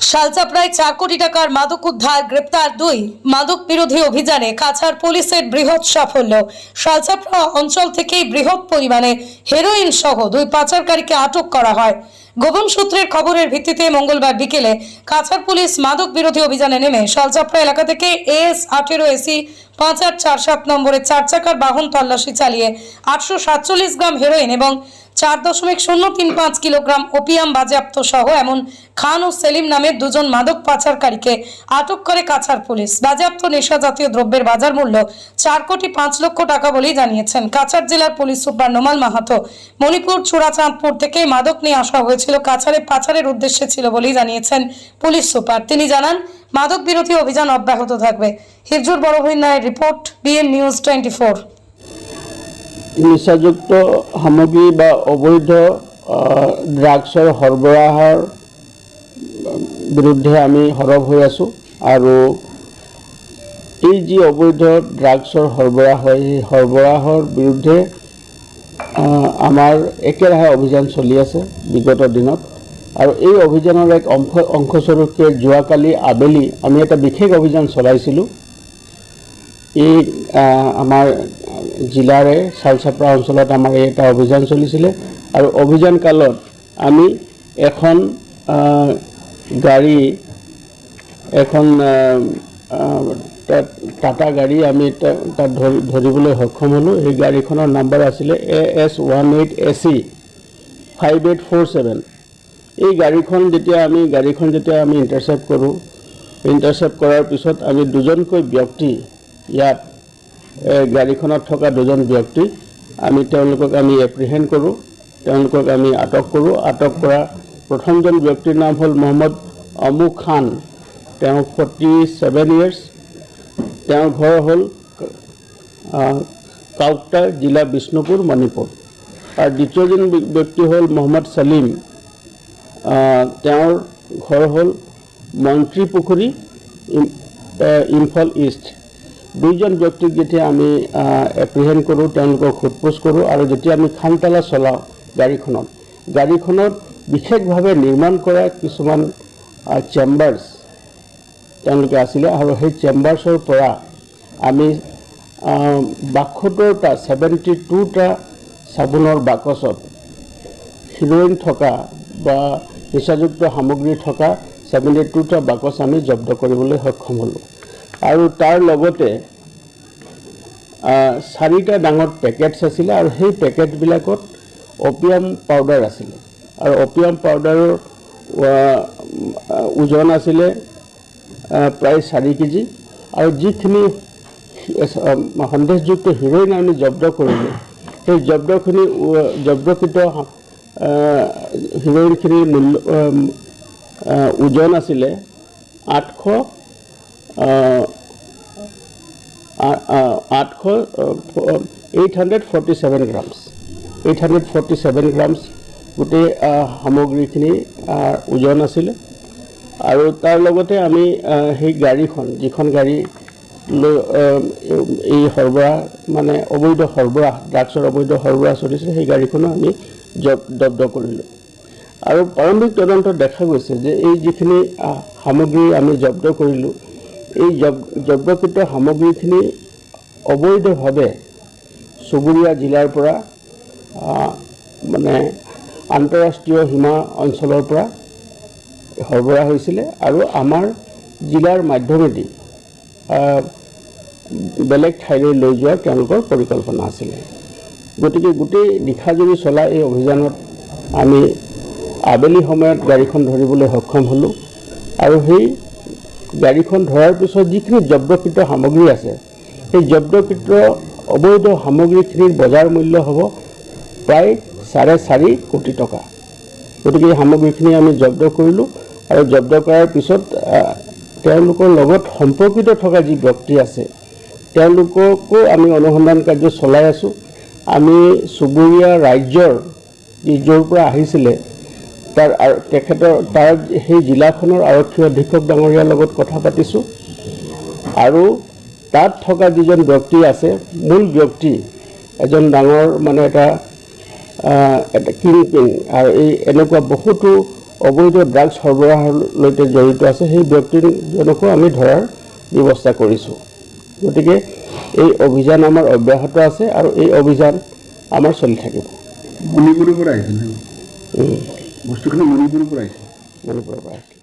শালচাপড়ায় 4 কোটি টাকার মাদক উদ্ধার, গ্রেপ্তার 2। মাদক বিরোধী অভিযানে কাছাড় পুলিশের বৃহৎ সাফল্য। শালচাপড়া অঞ্চল থেকেই বৃহৎ পরিমাণে হেরোইন সহ 2 পাচারকারীকে আটক করা হয়। গোপন সূত্রের খবরের ভিত্তিতে মঙ্গলবার বিকেলে কাছাড় পুলিশ মাদক বিরোধী অভিযানে নেমে শালচাপড়া এলাকা থেকে AS 18 AC 5847 নম্বরের 4 চাকার বাহন তল্লাশি চালিয়ে 847 গ্রাম হেরোইন এবং 4.035 কিলোগ্রাম ওপিয়াম বাজেয়াপ্ত সহ এমন খান ও সেলিম নামের 2 জন মাদক পাচারকারীকে আটক করে কাছাড় পুলিশ। বাজেয়াপ্ত নেশা জাতীয় দ্রব্যের বাজার মূল্য 4 কোটি 5 লক্ষ টাকা বলেই জানিয়েছেন কাছাড় জেলার পুলিশ সুপার নোমাল মাহাতো। মণিপুর চূড়াচাঁদপুর থেকে মাদক নিয়ে আসা হয়েছিল কাছাড়ে পাচারের উদ্দেশ্যে ছিল বলেই জানিয়েছেন পুলিশ সুপার। তিনি জানান, মাদক বিরোধী অভিযান অব্যাহত থাকবে। হিরজুর বড়ভূমির রিপোর্ট, BN নিউজ 24। নিচাযুক্ত সামগ্ৰী বা অবৈধ ড্ৰাগছৰ সৰবৰাহৰ বিৰুদ্ধে আমি সৰব হৈ আছোঁ আৰু এই যি অবৈধ ড্ৰাগছৰ সৰবৰাহ হয় সেই সৰবৰাহৰ বিৰুদ্ধে আমাৰ একেৰাহে অভিযান চলি আছে বিগত দিনত। আৰু এই অভিযানৰ এক অংশস্বৰূপে যোৱাকালি আবেলি আমি এটা বিশেষ অভিযান চলাইছিলোঁ। এই আমাৰ জিলাৰে শালচাপড়া অঞ্চলত আমাৰ এটা অভিযান চলিছিলে আৰু অভিযান কালত আমি এখন গাড়ী টাটা গাড়ী আমি তাত ধৰিবলৈ সক্ষম হ'লোঁ। এই গাড়ীখনৰ নাম্বাৰ আছিলে AS 18 AC 5847। এই গাড়ীখন যেতিয়া আমি ইণ্টাৰচেপ্ট কৰোঁ, ইণ্টাৰচেপ্ট কৰাৰ পিছত আমি 2জনকৈ ব্যক্তি ইয়াত গাড়ীখনত থকা 2জন ব্যক্তি তেওঁলোকক আমি এপ্ৰিহেণ্ড কৰোঁ, তেওঁলোকক আমি আটক কৰোঁ। আটক কৰা প্ৰথমজন ব্যক্তিৰ নাম হ'ল মহম্মদ আমু খান, তেওঁ 47 ইয়াৰ্ছ, তেওঁৰ ঘৰ হ'ল কাউকটা, জিলা বিষ্ণুপুৰ, মণিপুৰ। আৰু দ্বিতীয়জন ব্যক্তি হ'ল মহম্মদ সলিম, তেওঁৰ ঘৰ হ'ল মন্ত্ৰী পুখুৰী, ইম্ফল ইষ্ট। 2জন ব্যক্তিক যেতিয়া আমি এপ্ৰিহেণ্ড কৰোঁ, তেওঁলোকক সোধপোছ কৰোঁ আৰু যেতিয়া আমি খানতালা চলাওঁ গাড়ীখনত বিশেষভাৱে নিৰ্মাণ কৰা কিছুমান চেম্বাৰ্ছ তেওঁলোকে আছিলে আৰু সেই চেম্বাৰ্ছৰ পৰা আমি 72টা 72টা চাবোনৰ বাকচত হিৰ'ইন থকা বা নিচাযুক্ত সামগ্ৰী থকা 72টা বাকচ আমি জব্দ কৰিবলৈ সক্ষম হ'লোঁ। আৰু তাৰ লগতে 4টা ডাঙৰ পেকেটছ আছিলে আৰু সেই পেকেটবিলাকত অপিয়াম পাউডাৰ আছিলে আৰু অপিয়াম পাউডাৰৰ ওজন আছিলে প্ৰায় 4 কেজি। আৰু যিখিনি সন্দেহযুক্ত হিৰ'ইন আমি জব্দ কৰিলোঁ, সেই জব্দকৃত হিৰ'ইনখিনিৰ ওজন আছিলে 847 গ্ৰামছ। 847 গ্ৰামছ গোটেই সামগ্ৰীখিনি ওজন আছিলে। আৰু তাৰ লগতে আমি সেই গাড়ীখন, যিখন গাড়ী লৈ এই সৰবৰাহ মানে অবৈধ সৰবৰাহ, ড্ৰাগছৰ অবৈধ সৰবৰাহ চলিছিলে, সেই গাড়ীখনো আমি জব্দ কৰিলোঁ। আৰু প্ৰাৰম্ভিক তদন্তত দেখা গৈছে যে এই যিখিনি সামগ্ৰী আমি জব্দ কৰিলোঁ, এই জব্দকৃত সামগ্ৰীখিনি অবৈধভাৱে চুবুৰীয়া জিলাৰ পৰা মানে আন্তঃৰাষ্ট্ৰীয় সীমা অঞ্চলৰ পৰা সৰবৰাহ হৈছিলে আৰু আমাৰ জিলাৰ মাধ্যমেদি বেলেগ ঠাইলৈ লৈ যোৱাৰ তেওঁলোকৰ পৰিকল্পনা আছিলে। গতিকে গোটেই নিশাজুৰি চলা এই অভিযানত আমি আবেলি সময়ত গাড়ীখন ধৰিবলৈ সক্ষম হ'লোঁ আৰু সেই গাড়ীখন ধৰাৰ পিছত যিখিনি জব্দকৃত সামগ্ৰী আছে, সেই জব্দকৃত অবৈধ সামগ্ৰীখিনিৰ বজাৰ মূল্য হ'ব প্ৰায় 4.5 কোটি টকা। গতিকে এই সামগ্ৰীখিনি আমি জব্দ কৰিলোঁ আৰু জব্দ কৰাৰ পিছত তেওঁলোকৰ লগত সম্পৰ্কিত থকা যি ব্যক্তি আছে তেওঁলোককো আমি অনুসন্ধান কাৰ্য চলাই আছোঁ। আমি চুবুৰীয়া ৰাজ্যৰ য'ৰ পৰা আহিছিলে তাৰ সেই জিলাখনৰ আৰক্ষী অধীক্ষক ডাঙৰীয়াৰ লগত কথা পাতিছোঁ আৰু তাত থকা যিজন ব্যক্তি আছে, মূল ব্যক্তি এজন ডাঙৰ মানে এটা কিংপিন আৰু এই এনেকুৱা বহুতো অবৈধ ড্ৰাগছ সৰবৰাহৰ সৈতে জড়িত আছে সেই ব্যক্তিজনকো আমি ধৰাৰ ব্যৱস্থা কৰিছোঁ। গতিকে এই অভিযান আমাৰ অব্যাহত আছে আৰু এই অভিযান আমাৰ চলি থাকিব। মণিপুৰৰ পৰা আহিছিল বস্তুখিনি মণিপুৰৰ পৰা আহিছিল। মণিপুৰৰ পৰা আহিছিল।